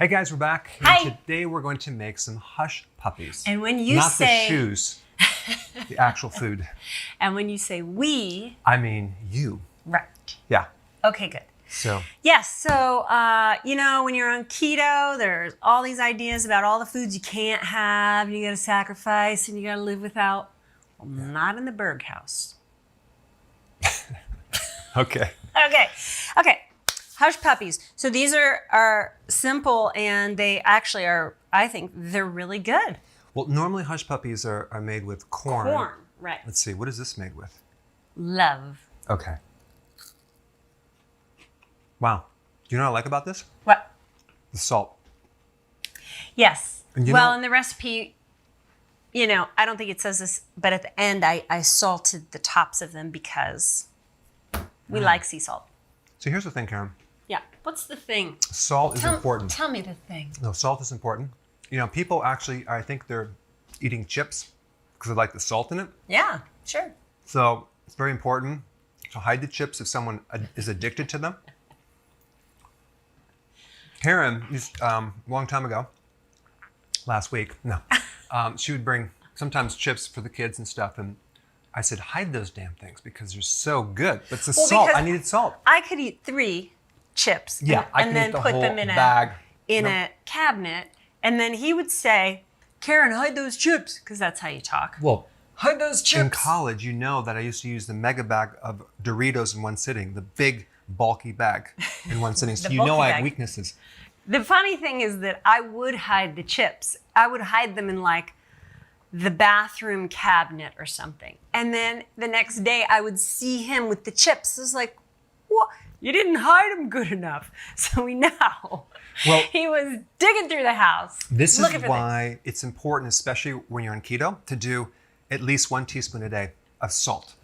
Hey guys, we're back. Hi. And today we're going to make some hush puppies. And when you Not say... the shoes, the actual food. And when you say we... I mean you. Right. Yeah. Okay, good. So. Yes, so, when you're on keto, there's all these ideas about all the foods you can't have, and you gotta sacrifice, and you gotta live without. Well, not in the Berg house. Okay. Okay. Hush puppies. So these are simple, and they actually are, I think, they're really good. Well, normally hush puppies are made with corn. Corn, right. Let's see, what is this made with? Love. Okay. Wow. Do you know what I like about this? What? The salt. Yes. And Well, in the recipe, I don't think it says this, but at the end, I salted the tops of them because we like sea salt. So here's the thing, Karen. Yeah. What's the thing? Salt is important. Tell me the thing. No, salt is important. People actually, I think they're eating chips because they like the salt in it. Yeah, sure. So it's very important to hide the chips if someone is addicted to them. Karen, a long time ago, last week, she would bring sometimes chips for the kids and stuff, and I said, hide those damn things because they're so good. But it's the salt. I needed salt. I could eat 3 chips and then put them in a cabinet, and then he would say, Karen, hide those chips, because that's how you talk. Well, hide those chips. In college, that I used to use the mega bag of Doritos in one sitting, the big, bulky bag in one sitting. So I have weaknesses. The funny thing is that I would hide the chips. I would hide them in the bathroom cabinet or something. And then the next day I would see him with the chips. It was like, what? You didn't hide them good enough. So we know. Well, he was digging through the house. This is why it's important, especially when you're on keto, to do at least 1 teaspoon a day of salt.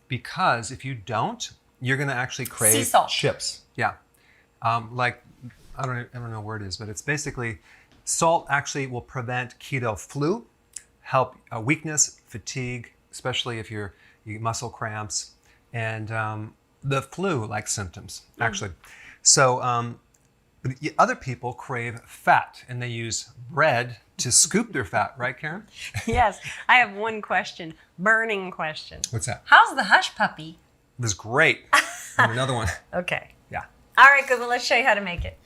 Because if you don't, you're going to actually crave sea salt. Chips. Yeah. I don't know where it is, but it's basically salt actually will prevent keto flu, help weakness, fatigue, especially if you get muscle cramps, and the flu-like symptoms, actually. So but other people crave fat, and they use bread to scoop their fat, right, Karen? Yes. I have one question, burning question. What's that? How's the hush puppy? It was great. And another one. Okay. Yeah. All right, good. Well, let's show you how to make it.